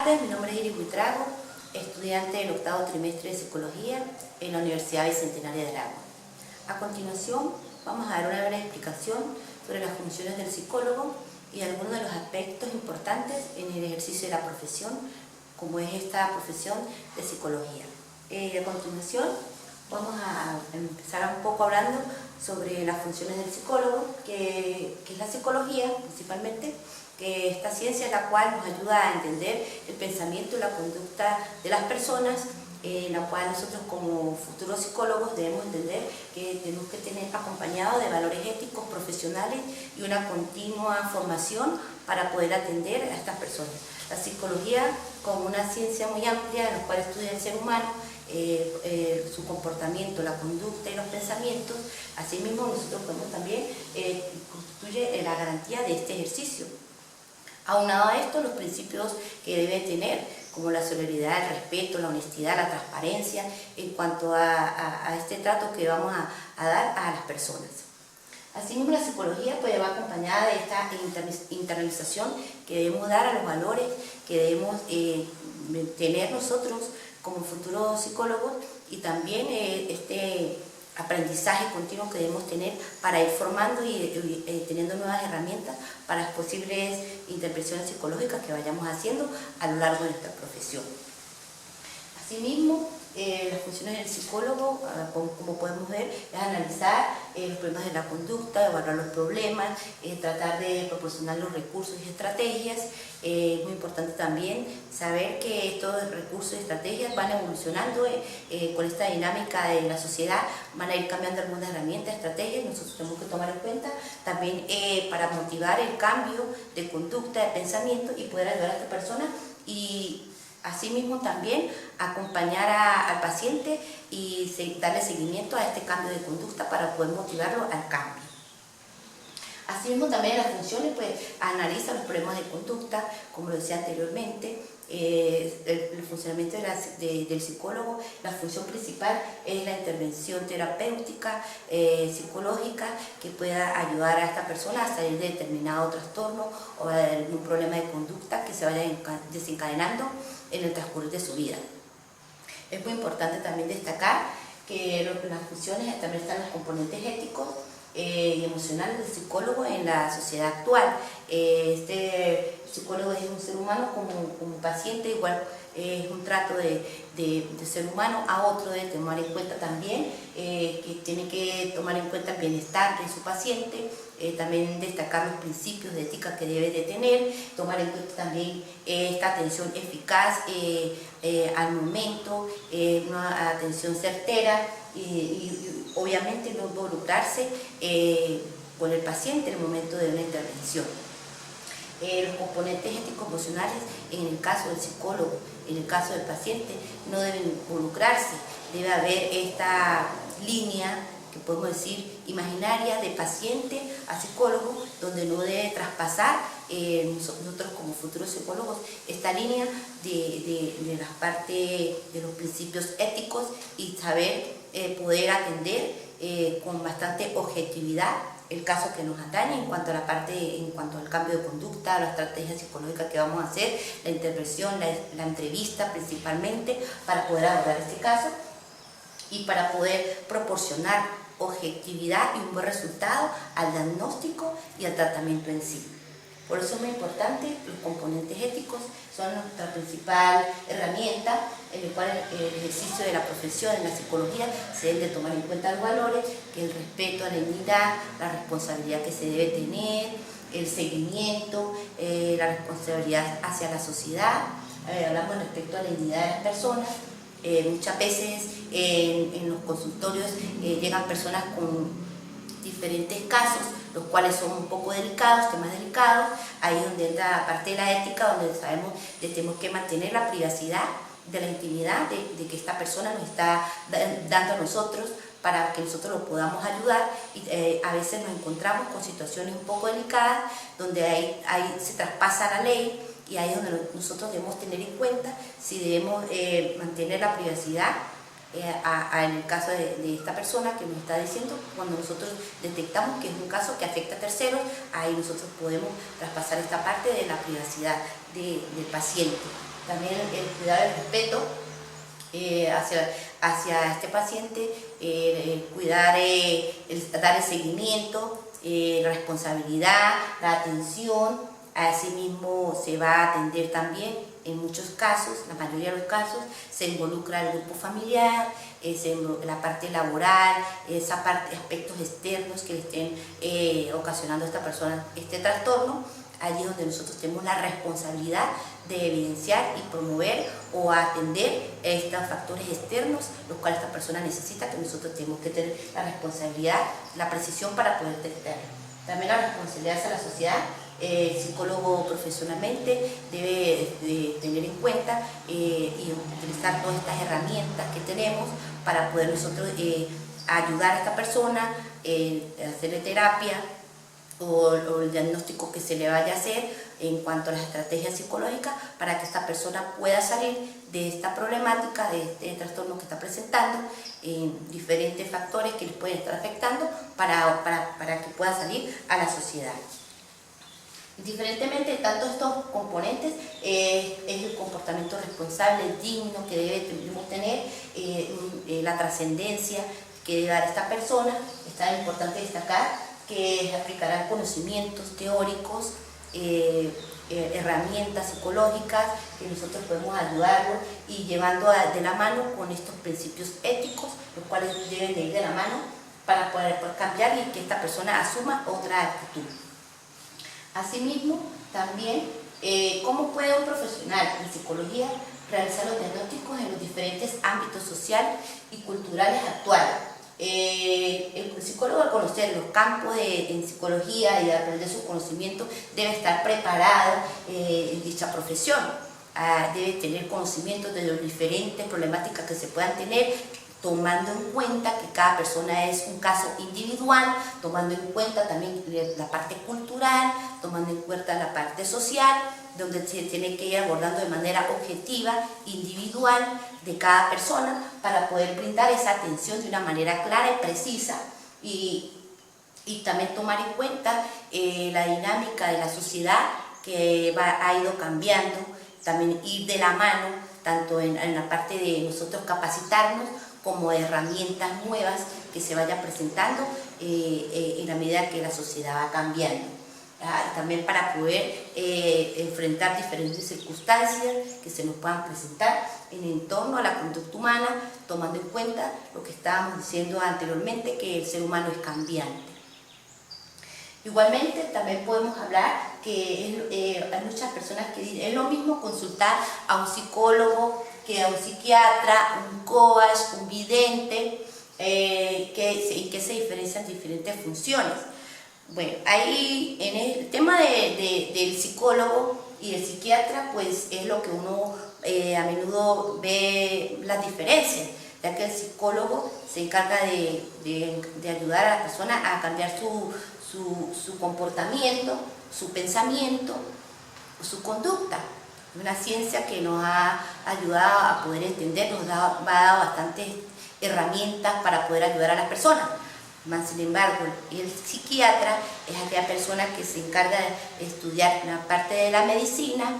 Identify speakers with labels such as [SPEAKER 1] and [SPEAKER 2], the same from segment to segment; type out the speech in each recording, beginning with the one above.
[SPEAKER 1] Mi nombre es Iris Buitrago, estudiante del octavo trimestre de Psicología en la Universidad Bicentenaria del Agua. A continuación, vamos a dar una breve explicación sobre las funciones del psicólogo y algunos de los aspectos importantes en el ejercicio de la profesión, como es esta profesión de psicología. A continuación, vamos a empezar un poco hablando sobre las funciones del psicólogo, que es la psicología principalmente, que esta ciencia es la cual nos ayuda a entender el pensamiento y la conducta de las personas, en la cual nosotros como futuros psicólogos debemos entender que tenemos que tener acompañado de valores éticos, profesionales y una continua formación para poder atender a estas personas. La psicología, como una ciencia muy amplia en la cual estudia el ser humano, su comportamiento, la conducta y los pensamientos, asimismo nosotros podemos también constituye la garantía de este ejercicio. Aunado a esto, los principios que debe tener, como la solidaridad, el respeto, la honestidad, la transparencia, en cuanto a este trato que vamos a dar a las personas. Asimismo, la psicología pues, va acompañada de esta internalización que debemos dar a los valores que debemos tener nosotros como futuros psicólogos, y también este aprendizaje continuo que debemos tener para ir formando y teniendo nuevas herramientas para las posibles intervenciones psicológicas que vayamos haciendo a lo largo de nuestra profesión. Asimismo, las funciones del psicólogo, como podemos ver, es analizar los problemas de la conducta, evaluar los problemas, tratar de proporcionar los recursos y estrategias. Es muy importante también saber que estos recursos y estrategias van evolucionando con esta dinámica de la sociedad, van a ir cambiando algunas herramientas, estrategias, nosotros tenemos que tomar en cuenta también para motivar el cambio de conducta, de pensamiento y poder ayudar a esta persona y asimismo también acompañar al paciente y darle seguimiento a este cambio de conducta para poder motivarlo al cambio. Asimismo también las funciones pues analiza los problemas de conducta, como lo decía anteriormente, el funcionamiento del psicólogo. La función principal es la intervención terapéutica, psicológica, que pueda ayudar a esta persona a salir de determinado trastorno o de algún problema de conducta que se vaya desencadenando en el transcurso de su vida. Es muy importante también destacar que las funciones también están los componentes éticos y emocionales del psicólogo en la sociedad actual. Este psicólogo es un ser humano como paciente, igual es un trato de ser humano a otro, de tomar en cuenta también que tiene que tomar en cuenta el bienestar de su paciente, también destacar los principios de ética que debe de tener, tomar en cuenta también esta atención eficaz al momento, una atención certera y obviamente no involucrarse con el paciente en el momento de una intervención. Los componentes ético-emocionales en el caso del psicólogo, en el caso del paciente, no deben involucrarse. Debe haber esta línea, que podemos decir, imaginaria de paciente a psicólogo, donde no debe traspasar nosotros como futuros psicólogos esta línea de las partes de los principios éticos y saber poder atender con bastante objetividad el caso que nos atañe en cuanto al cambio de conducta, la estrategia psicológica que vamos a hacer, la intervención, la entrevista principalmente, para poder abordar este caso y para poder proporcionar objetividad y un buen resultado al diagnóstico y al tratamiento en sí. Por eso es muy importante, los componentes éticos son nuestra principal herramienta en el cual el ejercicio de la profesión en la psicología se deben de tomar en cuenta los valores, que el respeto a la dignidad, la responsabilidad que se debe tener, el seguimiento, la responsabilidad hacia la sociedad. Hablamos respecto a la dignidad de las personas. Muchas veces en los consultorios llegan personas con diferentes casos, los cuales son un poco delicados, temas delicados. Ahí es donde entra la parte de la ética, donde sabemos que tenemos que mantener la privacidad de la intimidad de que esta persona nos está dando a nosotros para que nosotros lo podamos ayudar. Y a veces nos encontramos con situaciones un poco delicadas donde ahí se traspasa la ley, y ahí es donde nosotros debemos tener en cuenta si debemos mantener la privacidad en el caso de esta persona que nos está diciendo. Cuando nosotros detectamos que es un caso que afecta a terceros, ahí nosotros podemos traspasar esta parte de la privacidad del paciente. también el cuidado y el respeto hacia este paciente, cuidar, dar el seguimiento, la responsabilidad, la atención. Asimismo se va a atender también, en muchos casos, la mayoría de los casos, se involucra el grupo familiar, la parte laboral, esa parte, aspectos externos que le estén ocasionando a esta persona este trastorno. Allí es donde nosotros tenemos la responsabilidad de evidenciar y promover o atender estos factores externos, los cuales esta persona necesita, que nosotros tenemos que tener la responsabilidad, la precisión para poder detectar. También la responsabilidad hacia la sociedad. El psicólogo profesionalmente debe de tener en cuenta y utilizar todas estas herramientas que tenemos para poder nosotros ayudar a esta persona, hacerle terapia o el diagnóstico que se le vaya a hacer en cuanto a las estrategias psicológicas para que esta persona pueda salir de esta problemática, de este trastorno que está presentando, diferentes factores que les pueden estar afectando para que pueda salir a la sociedad. Diferentemente de tantos estos componentes, es el comportamiento responsable, digno que debemos tener, la trascendencia que debe dar esta persona. Es tan importante destacar que aplicarán conocimientos teóricos, herramientas psicológicas que nosotros podemos ayudarlo y llevando de la mano con estos principios éticos, los cuales deben de ir de la mano para poder cambiar y que esta persona asuma otra actitud. Asimismo, también, ¿cómo puede un profesional en psicología realizar los diagnósticos en los diferentes ámbitos sociales y culturales actuales? El psicólogo, al conocer los campos en psicología y aprender su conocimiento, debe estar preparado en dicha profesión. Debe tener conocimiento de las diferentes problemáticas que se puedan tener, tomando en cuenta que cada persona es un caso individual, tomando en cuenta también la parte cultural, tomando en cuenta la parte social, donde se tiene que ir abordando de manera objetiva, individual, de cada persona, para poder brindar esa atención de una manera clara y precisa y también tomar en cuenta la dinámica de la sociedad que ha ido cambiando, también ir de la mano, tanto en la parte de nosotros capacitarnos, como herramientas nuevas que se vayan presentando en la medida que la sociedad va cambiando. También para poder enfrentar diferentes circunstancias que se nos puedan presentar en torno a la conducta humana, tomando en cuenta lo que estábamos diciendo anteriormente, que el ser humano es cambiante. Igualmente, también podemos hablar que hay muchas personas que dicen, es lo mismo consultar a un psicólogo que a un psiquiatra, un coach, un vidente, y que se diferencian diferentes funciones. Bueno, ahí en el tema del psicólogo y del psiquiatra, pues es lo que uno a menudo ve las diferencias, ya que el psicólogo se encarga de ayudar a la persona a cambiar su comportamiento, su pensamiento, su conducta. Una ciencia que nos ha ayudado a poder entender, nos ha dado bastantes herramientas para poder ayudar a las personas. Sin embargo, el psiquiatra es aquella persona que se encarga de estudiar la parte de la medicina,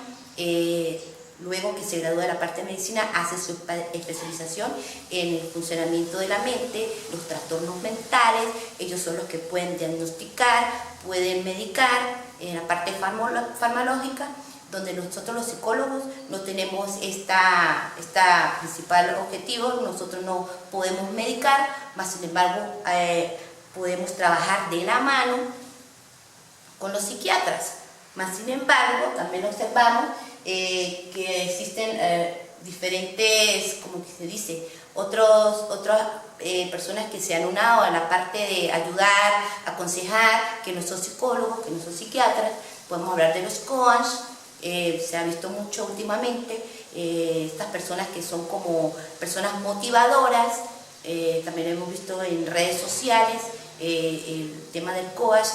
[SPEAKER 1] luego que se gradúa de la parte de medicina, hace su especialización en el funcionamiento de la mente, los trastornos mentales. Ellos son los que pueden diagnosticar, pueden medicar en la parte farmacológica, donde nosotros los psicólogos no tenemos esta principal objetivo. Nosotros no podemos medicar, mas sin embargo podemos trabajar de la mano con los psiquiatras. Mas sin embargo también observamos que existen diferentes, como que se dice, otras personas que se han unado a la parte de ayudar, aconsejar, que no son psicólogos, que no son psiquiatras. Podemos hablar de los coaches. Se ha visto mucho últimamente estas personas que son como personas motivadoras. También hemos visto en redes sociales el tema del coach,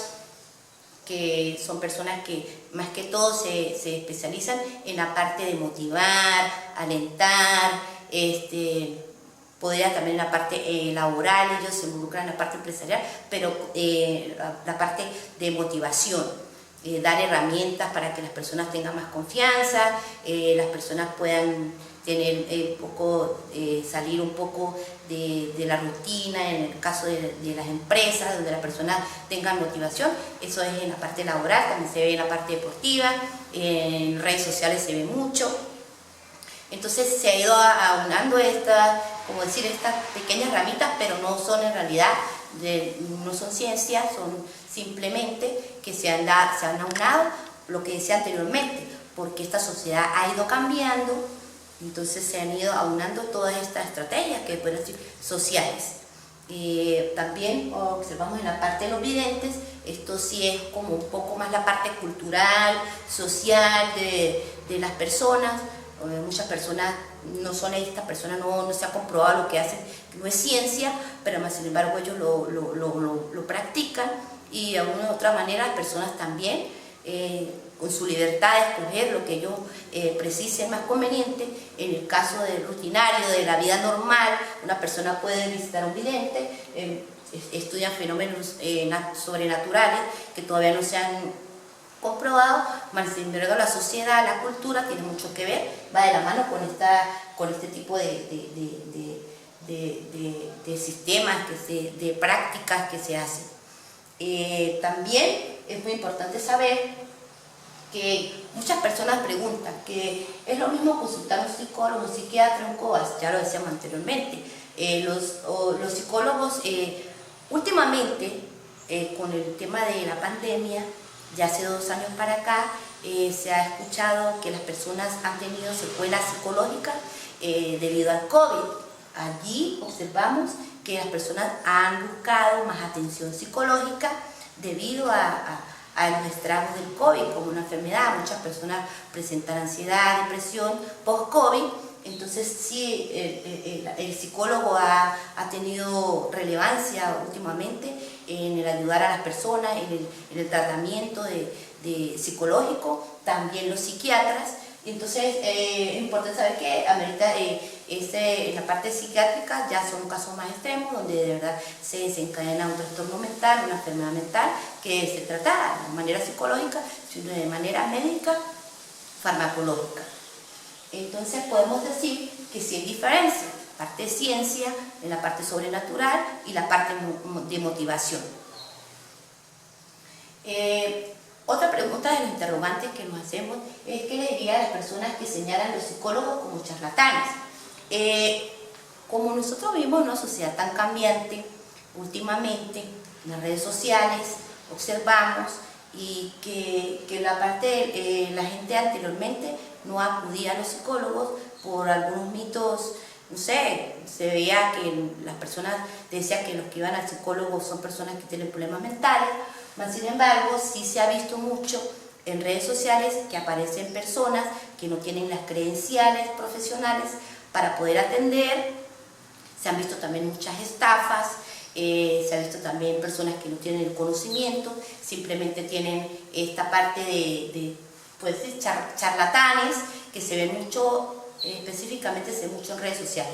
[SPEAKER 1] que son personas que más que todo se especializan en la parte de motivar, alentar, podría también en la parte laboral. Ellos se involucran en la parte empresarial, pero la parte de motivación. dar herramientas para que las personas tengan más confianza, las personas puedan tener salir un poco de la rutina, en el caso de las empresas, donde las personas tengan motivación. Eso es en la parte laboral, también se ve en la parte deportiva, en redes sociales se ve mucho. Entonces se ha ido aunando estas pequeñas ramitas, pero no son en realidad, no son ciencias, son simplemente que se han aunado lo que decía anteriormente, porque esta sociedad ha ido cambiando. Entonces se han ido aunando todas estas estrategias que pueden ser sociales. También observamos en la parte de los videntes, esto sí es como un poco más la parte cultural, social de las personas. Muchas personas no son estas personas, no se ha comprobado lo que hacen, no es ciencia, pero más sin embargo ellos lo practican, y de alguna u otra manera las personas también, con su libertad de escoger lo que ellos precisen más conveniente. En el caso del rutinario, de la vida normal, una persona puede visitar un vidente, estudian fenómenos sobrenaturales que todavía no se han comprobado, más sin embargo la sociedad, la cultura tiene mucho que ver, va de la mano con este tipo de sistemas, de prácticas que se hacen. También es muy importante saber que muchas personas preguntan que es lo mismo consultar a un psicólogo, un psiquiatra, un COAS, ya lo decíamos anteriormente. Los psicólogos últimamente, con el tema de la pandemia, ya hace 2 años para acá, se ha escuchado que las personas han tenido secuelas psicológicas debido al COVID. Allí observamos que las personas han buscado más atención psicológica debido a los estragos del COVID como una enfermedad. Muchas personas presentan ansiedad, depresión post-COVID. Entonces sí, el psicólogo ha tenido relevancia últimamente en el ayudar a las personas, en el tratamiento psicológico, también los psiquiatras. Entonces es importante saber que amerita, en la parte psiquiátrica ya son casos más extremos, donde de verdad se desencadena un trastorno mental, una enfermedad mental que se trata de manera psicológica, sino de manera médica, farmacológica. Entonces podemos decir que sí hay diferencia, la parte de ciencia, en la parte sobrenatural y la parte de motivación. Otra pregunta de los interrogantes que nos hacemos es qué le diría a las personas que señalan a los psicólogos como charlatanes. Como nosotros vivimos en una sociedad tan cambiante últimamente, en las redes sociales observamos y que la gente anteriormente no acudía a los psicólogos por algunos mitos. No sé, se veía que las personas decían que los que iban al psicólogo son personas que tienen problemas mentales, mas sin embargo sí se ha visto mucho en redes sociales que aparecen personas que no tienen las credenciales profesionales para poder atender. Se han visto también muchas estafas, se ha visto también personas que no tienen el conocimiento, simplemente tienen esta parte de charlatanes que se ven mucho. Específicamente se ve mucho en redes sociales.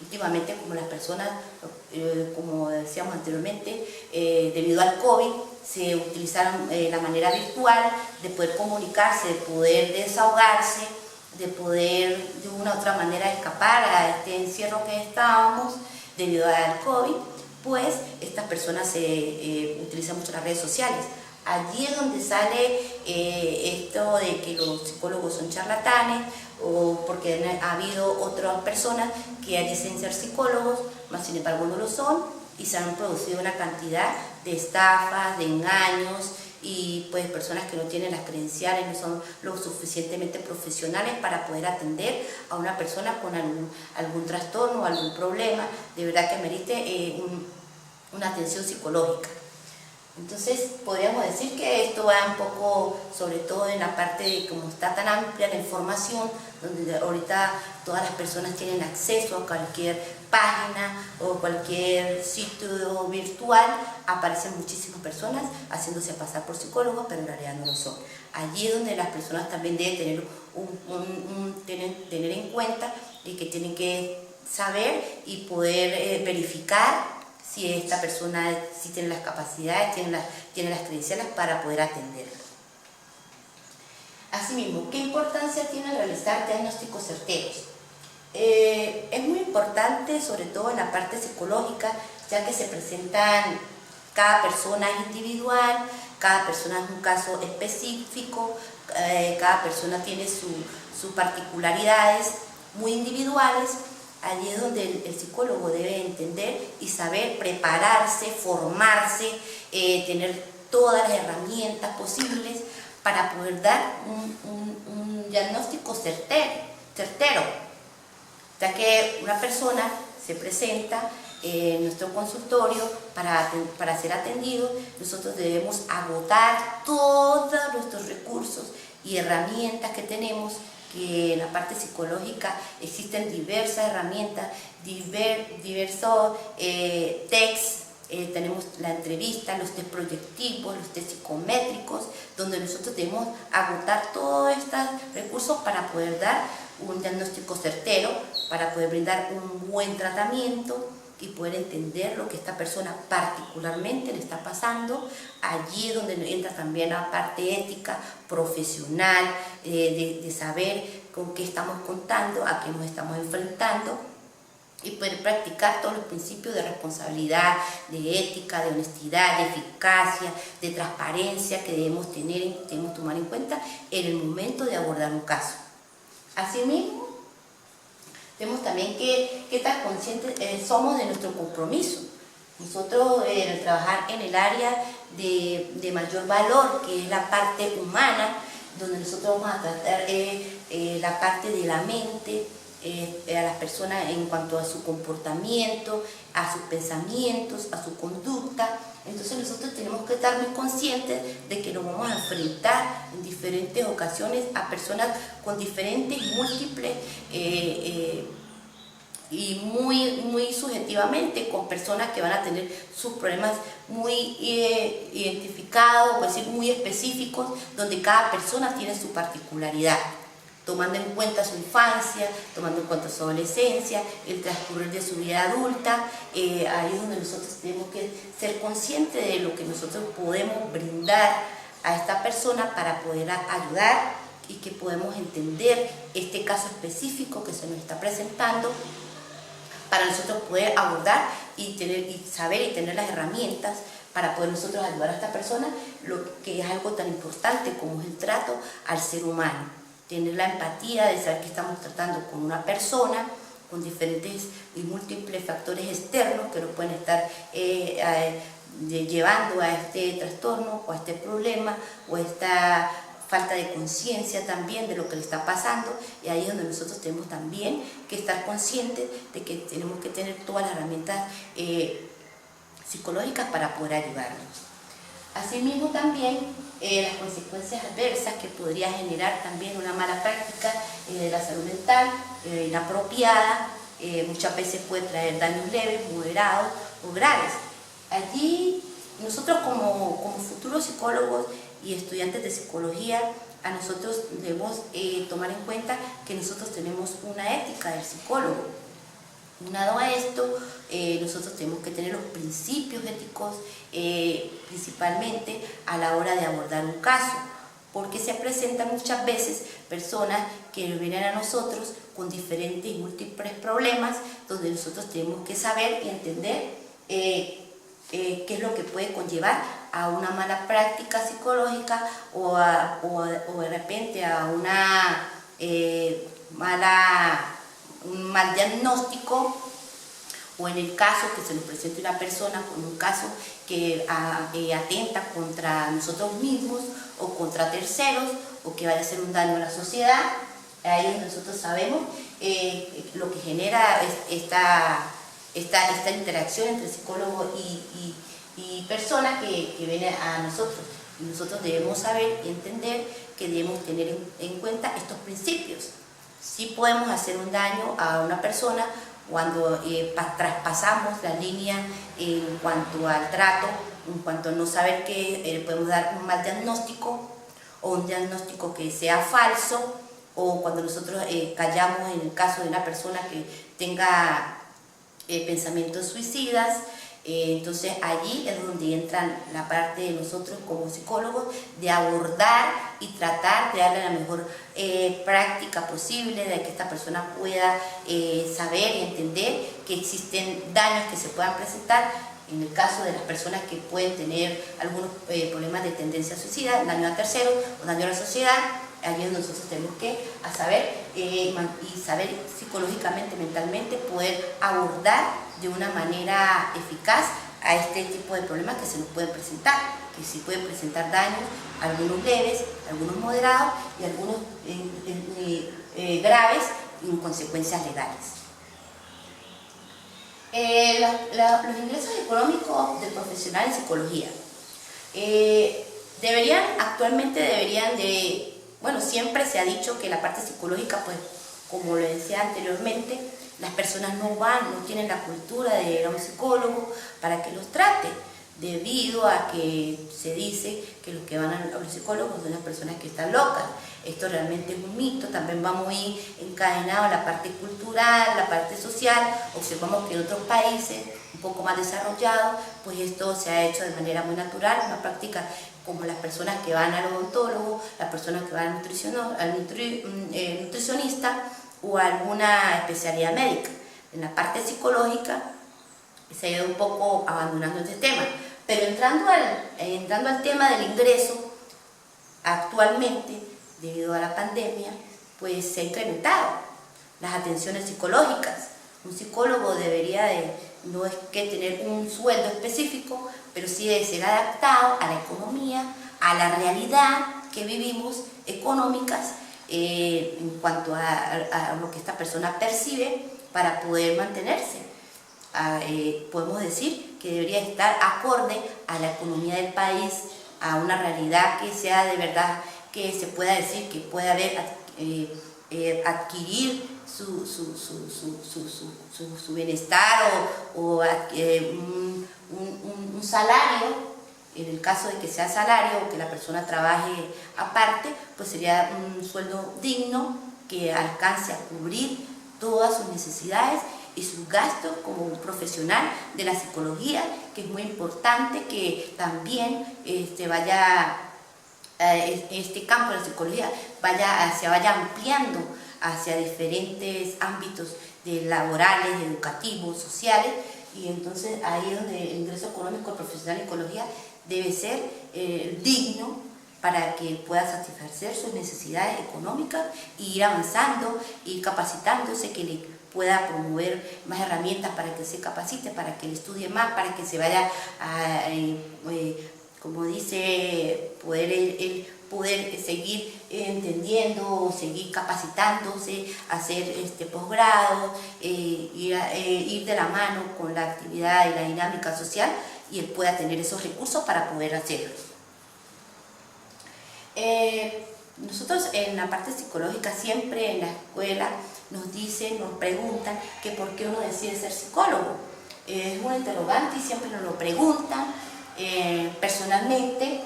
[SPEAKER 1] Últimamente, como las personas, como decíamos anteriormente, debido al COVID, se utilizaron la manera virtual de poder comunicarse, de poder desahogarse, de poder de una u otra manera escapar a este encierro que estábamos debido al COVID. Pues estas personas utilizan mucho las redes sociales. Allí es donde sale esto de que los psicólogos son charlatanes, o porque ha habido otras personas que dicen ser psicólogos, mas sin embargo no lo son, y se han producido una cantidad de estafas, de engaños, y pues personas que no tienen las credenciales, no son lo suficientemente profesionales para poder atender a una persona con algún trastorno o algún problema, de verdad que merite una atención psicológica. Entonces podríamos decir que esto va un poco, sobre todo en la parte de cómo está tan amplia la información, donde ahorita todas las personas tienen acceso a cualquier página o cualquier sitio virtual, aparecen muchísimas personas haciéndose pasar por psicólogos, pero en realidad no lo son. Allí es donde las personas también deben tener en cuenta y que tienen que saber y poder verificar si esta persona si tiene las capacidades, tiene las credenciales para poder atenderla. Asimismo, ¿qué importancia tiene realizar diagnósticos certeros? Es muy importante, sobre todo en la parte psicológica, ya que se presentan, cada persona es individual, cada persona es un caso específico, cada persona tiene sus particularidades muy individuales. Allí es donde el psicólogo debe entender y saber prepararse, formarse, tener todas las herramientas posibles para poder dar un diagnóstico certero, ya que una persona se presenta en nuestro consultorio para ser atendido. Nosotros debemos agotar todos nuestros recursos y herramientas que tenemos, que en la parte psicológica existen diversas herramientas, diversos textos. Tenemos la entrevista, los test proyectivos, los test psicométricos, donde nosotros debemos agotar todos estos recursos para poder dar un diagnóstico certero, para poder brindar un buen tratamiento y poder entender lo que esta persona particularmente le está pasando. Allí es donde entra también la parte ética, profesional, de saber con qué estamos contando, a qué nos estamos enfrentando, y poder practicar todos los principios de responsabilidad, de ética, de honestidad, de eficacia, de transparencia que debemos tomar en cuenta en el momento de abordar un caso. Asimismo, vemos también que tan conscientes somos de nuestro compromiso. Nosotros, al trabajar en el área de mayor valor, que es la parte humana, donde nosotros vamos a tratar la parte de la mente, a las personas en cuanto a su comportamiento, a sus pensamientos, a su conducta. Entonces nosotros tenemos que estar muy conscientes de que nos vamos a enfrentar en diferentes ocasiones a personas con diferentes, múltiples y muy subjetivamente, con personas que van a tener sus problemas muy identificados, es decir, muy específicos, donde cada persona tiene su particularidad, tomando en cuenta su infancia, tomando en cuenta su adolescencia, el transcurrir de su vida adulta. Ahí es donde nosotros tenemos que ser conscientes de lo que nosotros podemos brindar a esta persona para poder ayudar, y que podemos entender este caso específico que se nos está presentando, para nosotros poder abordar y saber y tener las herramientas para poder nosotros ayudar a esta persona, lo que es algo tan importante como es el trato al ser humano. Tener la empatía de saber que estamos tratando con una persona con diferentes y múltiples factores externos que nos pueden estar llevando a este trastorno o a este problema o a esta falta de conciencia también de lo que le está pasando. Y ahí es donde nosotros tenemos también que estar conscientes de que tenemos que tener todas las herramientas psicológicas para poder ayudarnos. Asimismo también las consecuencias adversas que podría generar también una mala práctica de la salud mental inapropiada, muchas veces puede traer daños leves, moderados o graves. Allí nosotros como futuros psicólogos y estudiantes de psicología, a nosotros debemos tomar en cuenta que nosotros tenemos una ética del psicólogo. Unado a esto, nosotros tenemos que tener los principios éticos, principalmente a la hora de abordar un caso, porque se presentan muchas veces personas que vienen a nosotros con diferentes y múltiples problemas, donde nosotros tenemos que saber y entender qué es lo que puede conllevar a una mala práctica psicológica o de repente a un mal diagnóstico, o en el caso que se nos presente una persona con un caso que atenta contra nosotros mismos o contra terceros, o que vaya a hacer un daño a la sociedad. Ahí nosotros sabemos lo que genera esta interacción entre psicólogo y persona que viene a nosotros. Y nosotros debemos saber y entender que debemos tener en cuenta estos principios. Sí podemos hacer un daño a una persona cuando traspasamos la línea en cuanto al trato, en cuanto a no saber que podemos dar un mal diagnóstico o un diagnóstico que sea falso, o cuando nosotros callamos en el caso de una persona que tenga pensamientos suicidas, Entonces allí es donde entra la parte de nosotros como psicólogos de abordar y tratar de darle la mejor práctica posible, de que esta persona pueda saber y entender que existen daños que se puedan presentar. En el caso de las personas que pueden tener algunos problemas de tendencia suicida, daño a terceros o daño a la sociedad, allí es donde nosotros tenemos que saber y saber psicológicamente, mentalmente, poder abordar de una manera eficaz a este tipo de problemas que se nos pueden presentar, que sí pueden presentar daños, algunos leves, algunos moderados y algunos graves y consecuencias legales. Los ingresos económicos del profesional en psicología actualmente deberían de, bueno, siempre se ha dicho que la parte psicológica, pues, como lo decía anteriormente, las personas no tienen la cultura de ir a un psicólogo para que los trate, debido a que se dice que los que van a los psicólogos son las personas que están locas. Esto realmente es un mito, también va muy encadenado a la parte cultural, la parte social. Observamos que en otros países un poco más desarrollados, pues esto se ha hecho de manera muy natural, una práctica como las personas que van al odontólogo, las personas que van al nutricionista o a alguna especialidad médica. En la parte psicológica se ha ido un poco abandonando este tema, pero entrando al tema del ingreso, actualmente, debido a la pandemia, pues se ha incrementado las atenciones psicológicas. Un psicólogo debería no es que tener un sueldo específico, pero sí debe ser adaptado a la economía, a la realidad que vivimos económicas, en cuanto a lo que esta persona percibe para poder mantenerse. Podemos decir que debería estar acorde a la economía del país, a una realidad que sea de verdad, que se pueda decir que pueda adquirir su bienestar o un salario. En el caso de que sea salario o que la persona trabaje aparte, pues sería un sueldo digno que alcance a cubrir todas sus necesidades y sus gastos como un profesional de la psicología, que es muy importante que también este campo de la psicología se vaya ampliando hacia diferentes ámbitos laborales, educativos, sociales, y entonces ahí es donde el ingreso económico del profesional de psicología debe ser digno para que pueda satisfacer sus necesidades económicas y ir avanzando, ir capacitándose, que le pueda promover más herramientas para que se capacite, para que le estudie más, para que se vaya como dice, poder seguir entendiendo, seguir capacitándose, hacer posgrado, ir de la mano con la actividad y la dinámica social, y él pueda tener esos recursos para poder hacerlo. Nosotros en la parte psicológica siempre en la escuela nos preguntan que por qué uno decide ser psicólogo. Es un interrogante y siempre nos lo preguntan. Personalmente,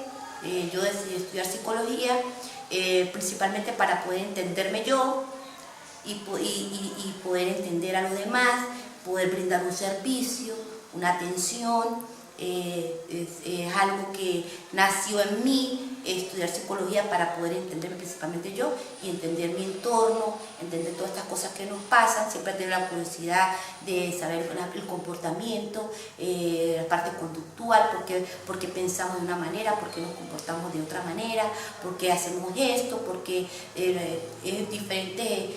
[SPEAKER 1] yo decidí estudiar psicología principalmente para poder entenderme yo y poder entender a los demás, poder brindar un servicio, una atención. Es algo que nació en mí, estudiar psicología para poder entenderme principalmente yo y entender mi entorno, entender todas estas cosas que nos pasan. Siempre tener la curiosidad de saber el comportamiento, la parte conductual, porque pensamos de una manera, porque nos comportamos de otra manera, porque hacemos esto, porque es diferentes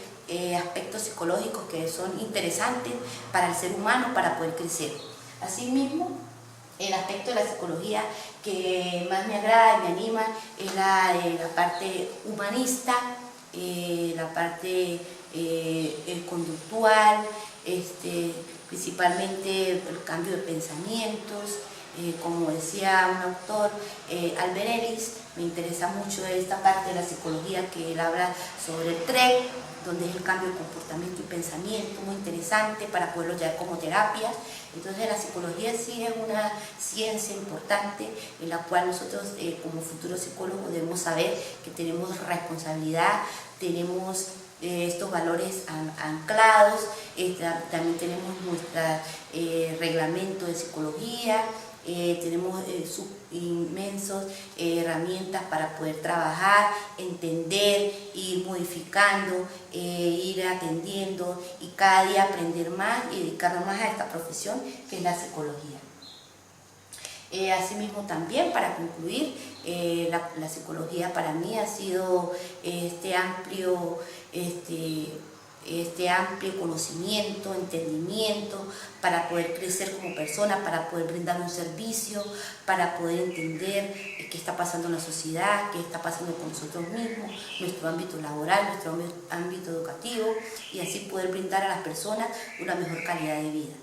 [SPEAKER 1] aspectos psicológicos que son interesantes para el ser humano para poder crecer. Asimismo, el aspecto de la psicología que más me agrada y me anima es la parte humanista, la parte conductual, principalmente el cambio de pensamientos. Como decía un autor, Albert Ellis, me interesa mucho esta parte de la psicología que él habla sobre el TREC, donde es el cambio de comportamiento y pensamiento, muy interesante para poderlo llevar como terapia. Entonces la psicología sí es una ciencia importante en la cual nosotros como futuros psicólogos debemos saber que tenemos responsabilidad, tenemos estos valores anclados. También tenemos nuestro reglamento de psicología, tenemos inmensas herramientas para poder trabajar, entender, ir modificando, ir atendiendo y cada día aprender más y dedicarnos más a esta profesión que es la psicología. Asimismo también, para concluir, la psicología para mí ha sido este amplio conocimiento, entendimiento, para poder crecer como persona, para poder brindar un servicio, para poder entender qué está pasando en la sociedad, qué está pasando con nosotros mismos, nuestro ámbito laboral, nuestro ámbito educativo, y así poder brindar a las personas una mejor calidad de vida.